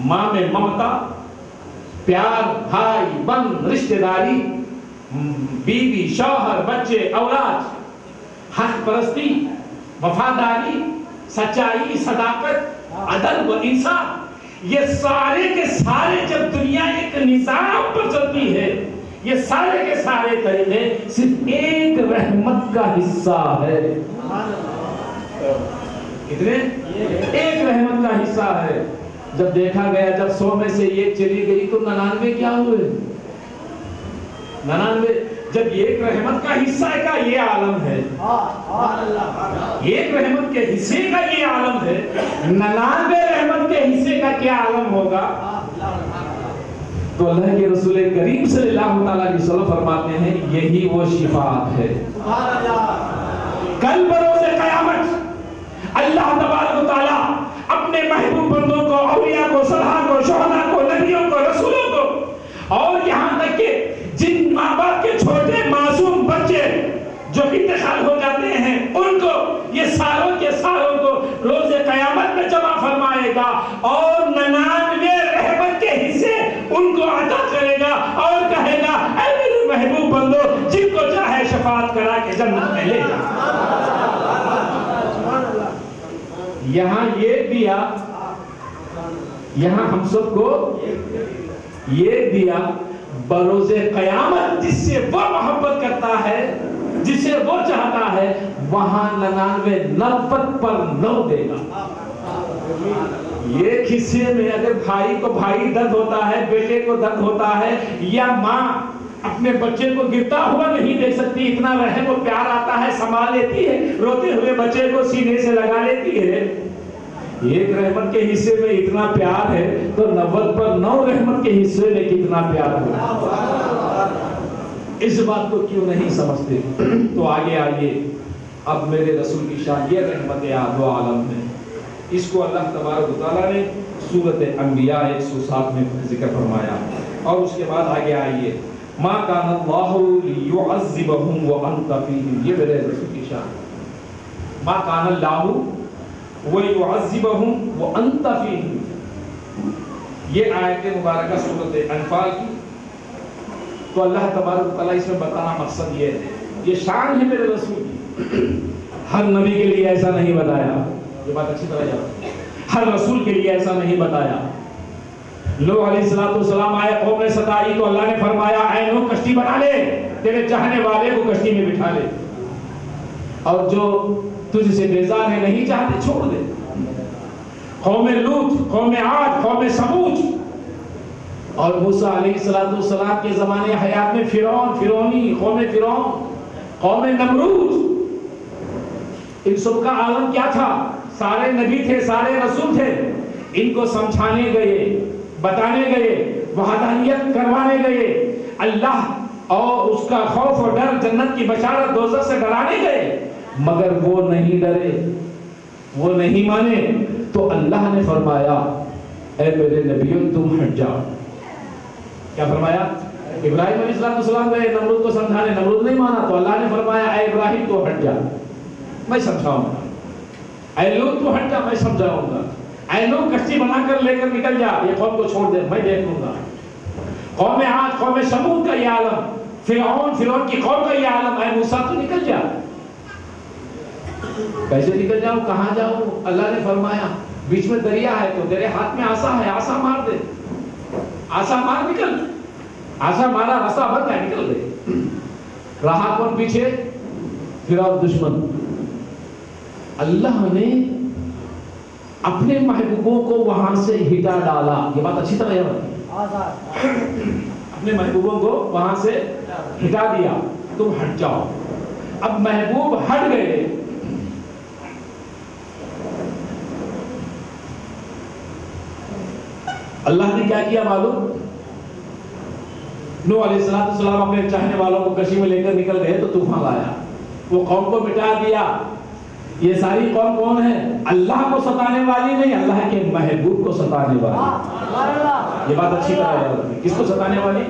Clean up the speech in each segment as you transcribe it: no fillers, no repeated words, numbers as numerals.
ماں میں ممتا، پیار، بھائی بند، رشتہ داری، بیوی، شوہر، بچے، اولاد، حق پرستی، وفاداری، سچائی، صداقت، عدل و انصاف، یہ سارے کے سارے جب دنیا ایک نظام پر چلتی ہے، یہ سارے کے سارے طریقے صرف ایک رحمت کا حصہ ہے۔ کتنے؟ ایک رحمت کا حصہ ہے۔ جب دیکھا گیا جب 100 میں سے ایک چلی گئی تو 99 کیا ہوئے؟ 99 جب ایک رحمت کا حصہ کا یہ عالم ہے، ایک رحمت کے حصے کا یہ عالم ہے، 99 رحمت کے حصے کا کیا عالم ہوگا؟ تو اللہ کے رسول کریم صلی اللہ تعالیٰ علیہ وسلم فرماتے ہیں یہی وہ شفاعت ہے۔ کل بروز قیامت اللہ تبارک و تعالیٰ اپنے محبوب بندوں کو، اولیاء کو، صالحاں کو، شہداء کو، نبیوں کو، رسولوں کو، اور یہاں تک کہ جن ماں باپ کے چھوٹے معصوم بچے جو انتقال ہو جاتے ہیں ان کو، یہ ساروں کے ساروں کو روز قیامت میں جمع فرمائے گا اور 99 رحمت کے حصے ان کو عطا کرے گا اور کہے گا اے میرے محبوب بندو جن کو چاہے شفاعت کرا کے جنت میں لے جا۔ یہاں یہ دیا، یہاں ہم سب کو یہ دیا بروز قیامت، جس سے وہ محبت کرتا ہے، جسے وہ چاہتا ہے، وہاں 99 90 پر 9 دے گا۔ ایک حصے میں اگر بھائی کو بھائی درد ہوتا ہے، بیٹے کو درد ہوتا ہے، یا ماں اپنے بچے کو گرتا ہوا نہیں دیکھ سکتی، اتنا رحم و پیار آتا ہے، سنبھال لیتی ہے، روتے ہوئے بچے کو سینے سے لگا لیتی ہے۔ ایک رحمت کے حصے میں اتنا پیار ہے تو 90 پر 9 رحمت کے حصے میں کتنا پیار ہوگا۔ اس بات کو کیوں نہیں سمجھتے؟ تو آگے آئیے، اب میرے رسول کی شان یہ رحمت دو عالم ہے، اس کو اللہ تبارک و تعالیٰ نے سورۃ انبیاء 107 میں ذکر فرمایا۔ اور اس کے بعد آگے آئیے، ما کان اللہ لیعذبہم وانت فیہم، یہ میرے رسول کی شان۔ ما کان اللہ وَيُعَذِّبَهُمْ وَأَنْتَ فِيهِمْ، یہ آیت مبارکہ سورۃ انفال کی۔ تو اللہ تبارک و تعالیٰ اس میں بتانا مقصد یہ ہے، یہ شان ہے میرے رسول کی، ہر نبی کے لیے ایسا نہیں بتایا، یہ بات اچھی طرح یاد، ہر رسول کے لیے ایسا نہیں بتایا۔ نوح علیہ السلام آئے، قوم نے ستائی تو اللہ نے فرمایا اے نوح کشتی بنا لے، تیرے چاہنے والے کو کشتی میں بٹھا لے، اور جو تجھ سے بیزار ہے نہیں چاہتے چھوڑ دے۔ قوم لوط، قوم عاد، قوم سمود، اور موسیٰ علیہ السلام کے زمانے حیات میں فرعونی، قوم فرعون، قوم نمرود، ان سب کا عالم کیا تھا؟ سارے نبی تھے، سارے رسول تھے، ان کو سمجھانے گئے، بتانے گئے، وحدانیت کروانے گئے، اللہ اور اس کا خوف اور ڈر، جنت کی بشارت، دوزخ سے ڈرانے گئے، مگر وہ نہیں ڈرے، وہ نہیں مانے۔ تو اللہ نے فرمایا اے میرے نبیوں تم ہٹ جاؤ۔ کیا فرمایا؟ ابراہیم علیہ السلام گئے نمرود کو سمجھانے، نمرود نہیں مانا، تو اللہ نے فرمایا اے ابراہیم تو ہٹ جا، میں سمجھاؤں گا۔ اے لوط تو ہٹ جا، میں سمجھاؤں گا۔ اے لوط کشتی بنا کر لے کر نکل جا، یہ قوم کو چھوڑ دے، میں دیکھ لوں گا۔ قوم عاد، قوم سمود کا یہ عالم، فرعون کی قوم کا یہ عالم، اے موسیٰ تو نکل جا۔ کیسے نکل جاؤ، کہاں جاؤ؟ اللہ نے فرمایا بیچ میں دریا ہے تو تیرے ہاتھ میں عصا ہے، عصا مار دے، عصا مار، نکل۔ عصا مارا، رستہ بند ہے، نکل گئے۔ رہا کون پیچھے؟ فرعون دشمن۔ اللہ نے اپنے محبوبوں کو وہاں سے ہٹا ڈالا، یہ بات اچھی طرح یاد، اپنے محبوبوں کو وہاں سے ہٹا دیا، تم ہٹ جاؤ۔ اب محبوب ہٹ گئے، اللہ نے کیا کیا معلوم؟ نوح علیہ السلام اپنے چاہنے والوں کو کشتی میں لے کر نکل گئے تو طوفان آیا، وہ قوم کو مٹا دیا۔ یہ ساری قوم کون ہے؟ اللہ کو ستانے والی نہیں، اللہ کے محبوب کو ستانے والی۔ یہ بات اچھی طرح یاد رکھیں، کس کو ستانے والی؟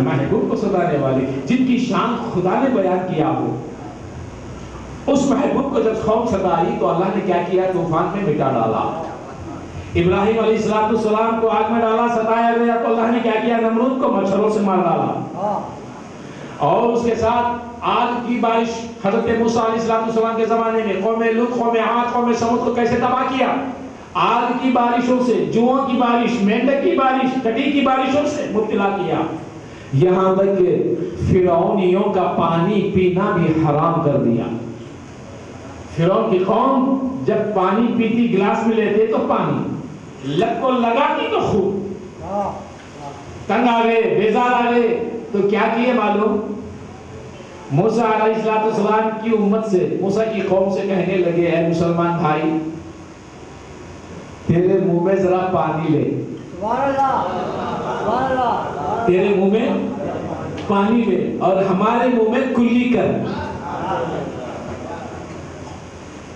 محبوب کو ستانے والی، جن کی شان خدا نے بیان کیا ہو۔ اس محبوب کو جب قوم ستائی تو اللہ نے کیا کیا؟ طوفان میں مٹا ڈالا۔ ابراہیم علیہ السلام کو آگ میں ڈالا، ستایا گیا تو اللہ نے کیا کیا؟ نمرود کو مچھروں سے مار ڈالا، اور اس کے ساتھ آگ کی بارش حضرت موسیٰ علیہ السلام کے زمانے میں قوم لوط، قوم عاد، قوم سمود کو کیسے تباہ کیا؟ آگ کی بارشوں سے، جوؤں کی بارش، مینڈک کی بارش، ٹڈی کی بارشوں سے مبتلا کیا، یہاں تک کہ فرعونیوں کا پانی پینا بھی حرام کر دیا۔ فرعون کی قوم جب پانی پیتی گلاس میں لیتے تو پانی، لب کو لگاتی تو خوب، تنگ آ گئے، بیزار آ گئے تو کیا کیے معلوم؟ موسیٰ علیہ السلام کی امت سے، موسیٰ کی قوم سے کہنے لگے، اے مسلمان بھائی، تیرے منہ میں ذرا پانی لے، تیرے منہ میں پانی لے اور ہمارے منہ میں کلی کر۔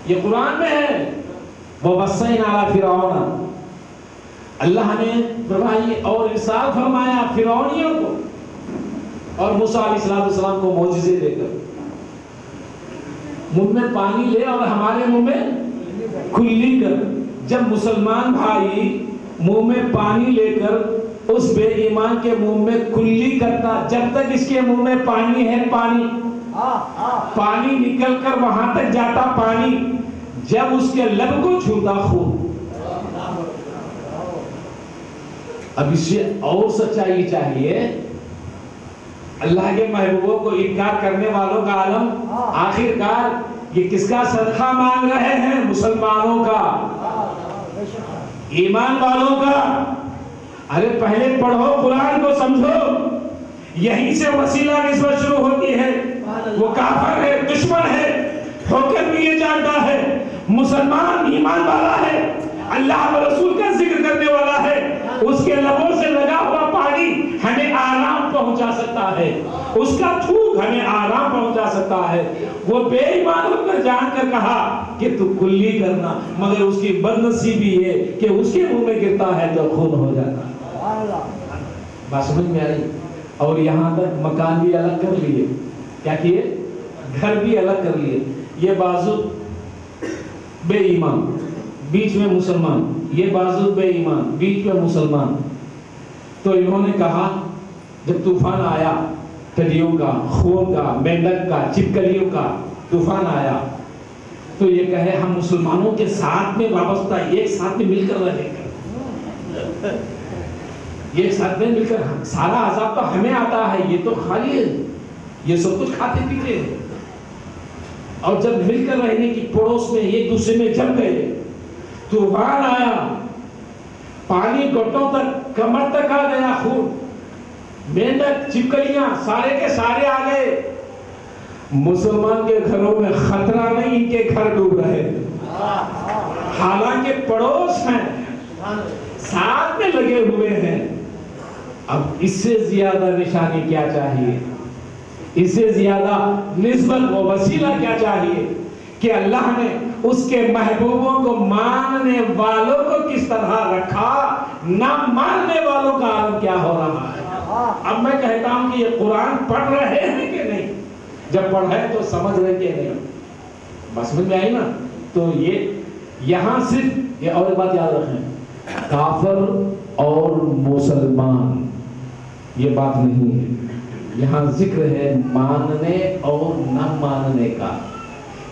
یہ قرآن میں ہے، وَوَصَّيْنَا عَلَىٰ فِرْعَوْنَ، اللہ نے فرمائی اور ارسال فرمایا فرعونیوں کو اور موسیٰ علیہ السلام کو معجزے دے کر، منہ میں پانی لے اور ہمارے منہ میں کلی کر۔ جب مسلمان بھائی منہ میں پانی لے کر اس بے ایمان کے منہ میں کلی کرتا، جب تک اس کے منہ میں پانی ہے، پانی نکل کر وہاں تک جاتا پانی، جب اس کے لب کو چھوتا خون۔ اب اس سے اور سچائی چاہیے، اللہ کے محبوبوں کو انکار کرنے والوں کا عالم، آخر کار یہ کس کا صدقہ مانگ رہے ہیں؟ مسلمانوں کا، ایمان والوں کا۔ ارے پہلے پڑھو قرآن کو، سمجھو، یہیں سے وسیلہ نسبت شروع ہوتی ہے۔ وہ کافر ہے، دشمن ہے، ہو کر بھی یہ جانتا ہے مسلمان ایمان والا ہے، اللہ و رسول کا ذکر کرنے والا ہے، اس کے لبوں سے لگا ہوا پانی ہمیں آرام پہنچا سکتا ہے، اس کا تھوک ہمیں آرام پہنچا سکتا ہے۔ وہ بے ایمان ہو کر جان کر کہا کہ تو کلی کرنا، مگر اس کی بدنصیبی ہے کہ اس کے منہ میں گرتا ہے تو خون ہو جاتا ہے۔ بات سمجھ میں آئی؟ اور یہاں تک مکان بھی الگ کر لیے، کیا کیے؟ گھر بھی الگ کر لیے۔ یہ بازو بے ایمان، بیچ میں مسلمان، یہ بازو بے ایمان، بیچ میں مسلمان۔ تو انہوں نے کہا جب طوفان آیا، ٹڈیوں کا، خون کا، مینڈک کا، چپکلیوں کا طوفان آیا، تو یہ کہے ہم مسلمانوں کے ساتھ میں وابستہ، ایک ساتھ میں مل کر رہے گا، ایک ساتھ میں مل کر، سارا عذاب تو ہمیں آتا ہے، یہ تو خالی ہے، یہ سب کچھ کھاتے پیتے ہیں۔ اور جب مل کر رہنے کی پڑوس میں ایک دوسرے میں جم گئے، طوفان آیا، پانی گھٹنوں تک، کمر تک آ گیا، خون، مینڈک، چپکلیاں، سارے کے سارے آ گئے۔ مسلمان کے گھروں میں خطرہ نہیں، ان کے گھر ڈوب رہے، حالانکہ پڑوس ہیں، ساتھ میں لگے ہوئے ہیں۔ اب اس سے زیادہ نشانی کیا چاہیے؟ اس سے زیادہ نسبت و وسیلہ کیا چاہیے کہ اللہ نے اس کے محبوبوں کو ماننے والوں کو کس طرح رکھا، نہ ماننے والوں کا عالم کیا ہو رہا ہے۔ اب میں کہتا ہوں کہ یہ قرآن پڑھ رہے ہیں کہ نہیں؟ جب پڑھے تو سمجھ رہے کہ نہیں؟ بس سمجھ میں آئی نا؟ تو یہ یہاں صرف یہ اور ایک بات یاد رکھیں، کافر اور مسلمان یہ بات نہیں ہے، یہاں ذکر ہے ماننے اور نہ ماننے کا،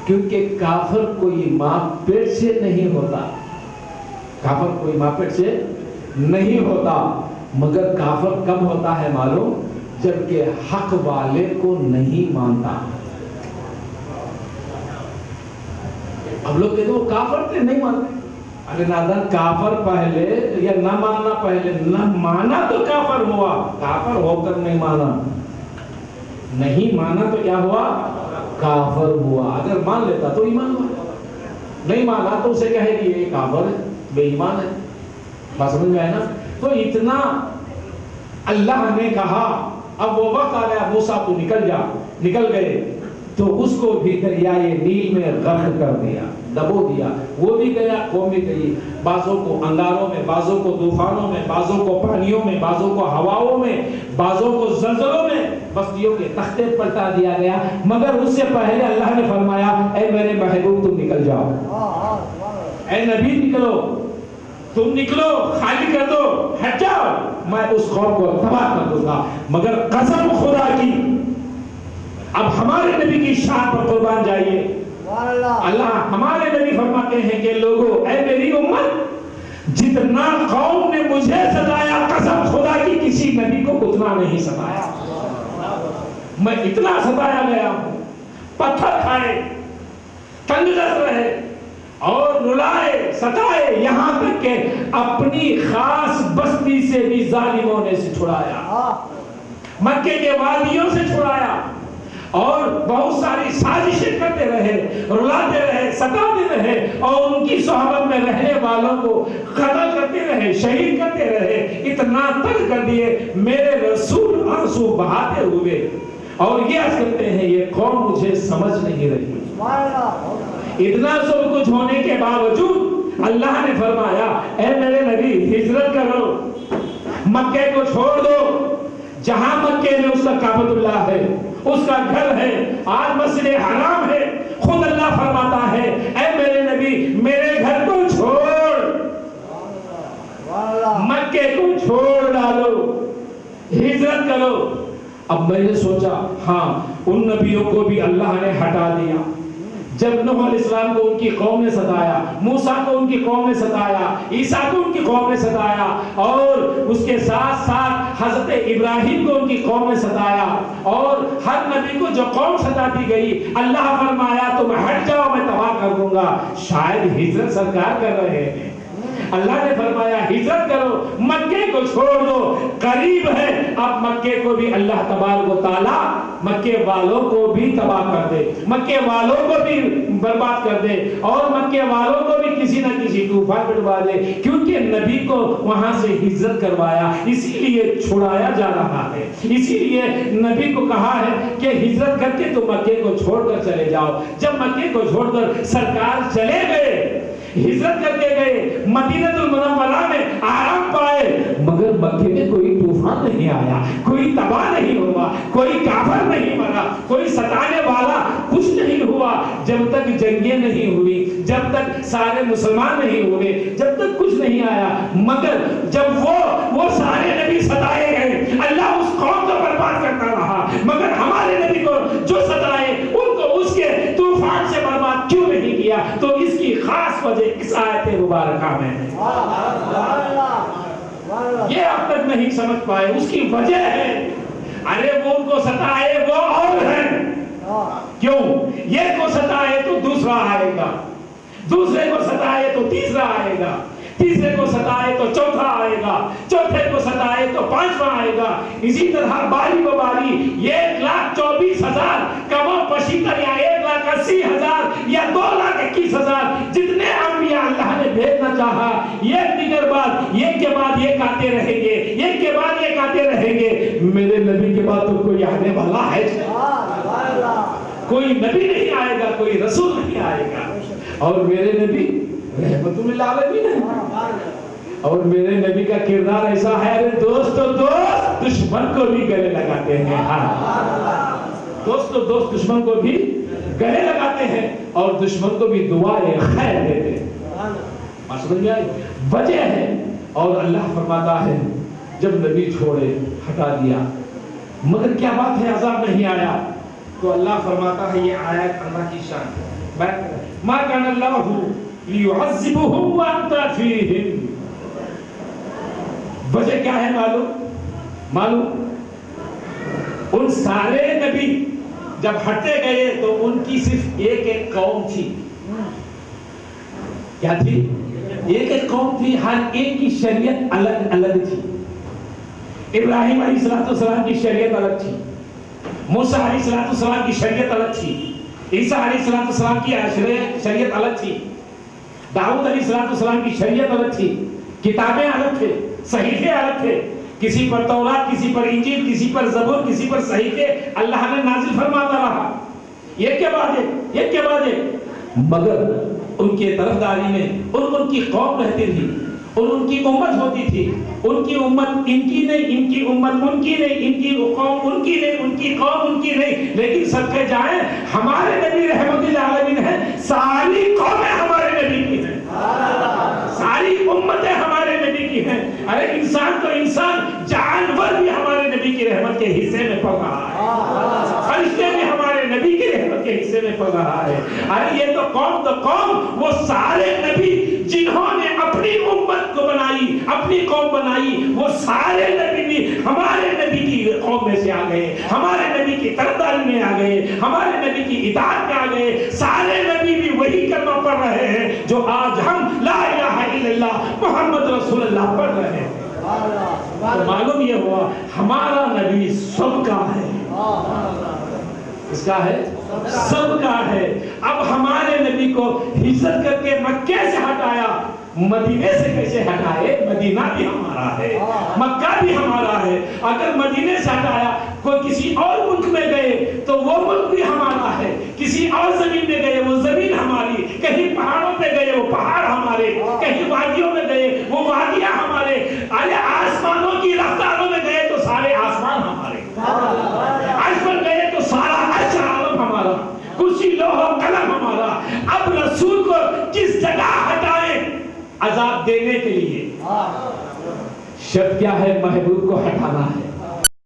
کیونکہ کافر کوئی ماں پیٹ سے نہیں ہوتا، کافر کوئی ماں پیٹ سے نہیں ہوتا، مگر کافر کب ہوتا ہے معلوم؟ جبکہ حق والے کو نہیں مانتا۔ اب لوگ کہتے ہیں وہ کافر تھے، نہیں مانتے۔ ارے نادان، کافر پہلے یا نہ ماننا پہلے؟ نہ مانا تو کافر ہوا، کافر ہو کر نہیں مانا، نہیں مانا تو کیا ہوا؟ کافر ہوا۔ اگر مان لیتا تو ایمان ہوا، نہیں مانا تو اسے کہے کہ یہ کافر ہے، بے ایمان ہے۔ بات سمجھ میں آئے نا؟ تو اتنا اللہ نے کہا، اب وہ وقت آ گیا، موسیٰ تو نکل جا، نکل گئے، تو اس کو بھی دریائے نیل میں غرق کر دیا، دبو دیا، وہ بھی گیا، قوم بھی گئی، بعضوں کو انگاروں میں، بعضوں کو طوفانوں میں، بعضوں کو پانیوں میں، بعضوں کو ہواؤں میں، بعضوں کو زلزلوں میں، بستیوں کے تختے پلٹا دیا گیا۔ مگر اس سے پہلے اللہ نے فرمایا، اے میرے محبوب تم نکل جاؤ، اے نبی نکلو، تم نکلو، خالی کر دو، ہٹ جاؤ، میں اس قوم کو تباہ کر دوں گا. مگر قسم خدا کی، اب ہمارے نبی کی شان پر قربان جائیے. اللہ ہمارے نبی فرماتے ہیں کہ لوگوں، اے میری امت، جتنا قوم نے مجھے ستایا، قسم خدا کی کسی نبی کو اتنا نہیں ستایا. میں اتنا ستایا گیا ہوں، پتھر کھائے، تنگ دست رہے اور رلائے، ستائے، یہاں تک کہ اپنی خاص بستی سے بھی ظالموں نے سے چھڑایا، مکے کے وادیوں سے چھڑایا، اور بہت ساری سازشیں کرتے رہے، رلاتے رہے، ستاتے رہے، اور ان کی صحبت میں رہنے والوں کو قتل کرتے رہے، شہید کرتے رہے. اتنا تنگ کر دیے، میرے رسول آنسو بہاتے ہوئے اور یہ عرض کرتے ہیں یہ قوم مجھے سمجھ نہیں رہی. اتنا سب کچھ ہونے کے باوجود اللہ نے فرمایا، اے میرے نبی ہجرت کرو، مکے کو چھوڑ دو. جہاں مکے میں اس کا کعبۃ اللہ ہے، اس کا گھر ہے، آج مسجد حرام ہے. خود اللہ فرماتا ہے، اے میرے نبی میرے گھر کو چھوڑ، مکے کو چھوڑ ڈالو، ہجرت کرو. اب میں نے سوچا ہاں ان نبیوں کو بھی اللہ نے ہٹا دیا. جب نوح علیہ السلام کو ان کی قوم نے ستایا، موسیٰ کو ان کی قوم نے ستایا، عیسیٰ کو ان کی قوم نے ستایا، اور اس کے ساتھ ساتھ حضرت ابراہیم کو ان کی قوم نے ستایا، اور ہر نبی کو جو قوم ستاتی گئی اللہ فرمایا تم ہٹ جاؤ میں تباہ کر دوں گا. شاید ہجرت سرکار کر رہے ہیں. اللہ نے فرمایا ہجرت کرو، مکے کو چھوڑ دو، قریب ہے. اب مکے کو بھی اللہ تبارک و تعالی مکے والوں کو بھی تباہ کر دے، مکے والوں کو بھی برباد کر دے، اور مکے والوں کو بھی کسی نہ کسی طوفان میں ڈبا دے. کیونکہ نبی کو وہاں سے ہجرت کروایا، اسی لیے چھڑایا جا رہا ہے. اسی لیے نبی کو کہا ہے کہ ہجرت کر کے تم مکے کو چھوڑ کر چلے جاؤ. جب مکے کو چھوڑ کر سرکار چلے گئے، ہجرت کر کے گئے، مدینہ المنورہ میں آرام پائے، مگر مکے میں کوئی طوفان نہیں آیا، کوئی تباہ نہیں ہوا، کوئی کافر نہیں مرا، کوئی ستانے والا کچھ نہیں ہوا. جب تک جنگیں نہیں ہوئی، جب تک سارے مسلمان نہیں ہوئے، جب تک کچھ نہیں آیا. مگر جب وہ سارے نبی ستائے گئے، اللہ اس قوم کو برباد کرتا رہا. مگر ہمارے نبی کو جو ستائے ان کو اس کے طوفان سے برباد کیوں نہیں کیا؟ تو اس کی خاص وجہ اس آیت مبارکہ میں ہے. یہ اب تک نہیں سمجھ پائے، اس کی وجہ ہے ارے وہ ان کو ستائے وہ اور ہیں. کیوں؟ یہ کو ستائے تو دوسرا آئے گا، دوسرے کو ستائے تو تیسرا آئے گا، تیسرے کو ستائے تو چوتھا آئے گا، چوتھے کو ستائے تو پانچواں آئے گا. اسی طرح باری و باری 1,24,000 کم و پشیتر یا 1,80,000 یا 2,21,000 جتنے انبیاء اللہ نے بھیجنا چاہا، ایک دیگر بعد ایک کے بعد ایک آتے رہیں گے، ایک کے بعد ایک آتے رہیں گے. میرے نبی کے بعد تو کوئی آنے والا ہے؟ کوئی نبی نہیں آئے گا، کوئی رسول نہیں آئے گا. اور میرے نبی رحمت للعالمین ہے، اور میرے نبی کا کردار ایسا ہے دوست دشمن کو بھی گلے لگاتے ہیں. دوست دشمن کو بھی گلے لگاتے ہیں اور دشمن کو بھی دعائیں خیر دیتے ہیں. وجہ ہے. اور اللہ فرماتا ہے جب نبی چھوڑے ہٹا دیا، مگر کیا بات ہے عذاب نہیں آیا؟ تو اللہ فرماتا ہے یہ آیت اللہ کی شان ہے. ما کان اللہ لیعذبہم وانت فیہم. وجہ کیا ہے معلوم؟ ان سارے نبی جب ہٹتے گئے تو ان کی صرف ایک قوم تھی. کیا تھی؟ ایک قوم تھی، ہر ایک کی شریعت الگ الگ تھی. ابراہیم علیہ السلام کی شریعت الگ تھی، موسیٰ علیہ السلام کی شریعت الگ تھی، عیسیٰ علیہ السلام کی شریعت الگ تھی، داؤد علیہ السلام کی شریعت الگ تھی، کتابیں الگ تھے، صحیفے الگ تھے. کسی پر تورات، کسی پر انجیل، کسی پر زبور، کسی پر صحیفے اللہ نے نازل فرماتا رہا، ایک کے بعد ایک. مگر ان کے طرفداری میں ان کی قوم رہتی تھی، ان کی امت ہوتی تھی. ان کی امت ان کی نہیں، ان کی امت ان کی نہیں، ان کی قوم ان کی نہیں، ان کی قوم ان کی نہیں. لیکن صدقے جائیں ہمارے نبی رحمت للعالمین ہیں، ساری قومیں ہمارے نبی کی ہیں، ساری امتیں ارے انسان تو انسان، جانور بھی ہمارے نبی کی رحمت کے حصے میں پڑ رہا ہے، فرشتے بھی ہمارے نبی کی رحمت کے حصے میں پڑ رہا ہے۔ ارے یہ تو قوم، وہ سارے نبی جنہوں نے اپنی امت کو بنائی، اپنی قوم بنائی، وہ سارے نبی بھی ہمارے نبی کی قوم میں سے آ گئے، ہمارے نبی کی طرفداری میں آ گئے، ہمارے نبی کی اطاعت میں آ گئے۔ سارے نبی بھی وہی کلمہ پڑھ رہے ہیں جو آج ہم لا الہ الا اللہ محمد رسول اللہ پڑھ رہے ہیں۔ تو معلوم یہ ہوا ہمارا نبی سب کا ہے، اس کا ہے، سب کا ہے۔ اب ہمارے نبی کو ہجرت کر کے مکے سے ہٹایا، مدینے سے کیسے ہٹائے؟ مدینہ بھی ہمارا ہے، مکہ بھی ہمارا ہے۔ اگر مدینے سے ہٹایا، کوئی کسی اور ملک میں گئے تو وہ ملک بھی ہمارا ہے، کسی اور زمین میں گئے وہ زمین ہماری، کہیں پہاڑوں پہ گئے وہ پہاڑ ہمارے، کہیں وادیوں میں گئے وہ وادیاں ہمارے، ارے آسمانوں کی رفتاروں میں گئے تو سارے آسمان ہمارے، عرش پر گئے تو سارا عرش عالم ہمارا، کرسی لوح و قلم ہمارا۔ اب رسول کو کس جگہ ہٹائیں؟ عذاب دینے کے لیے۔ شرط کیا ہے؟ محبوب کو ہٹانا ہے۔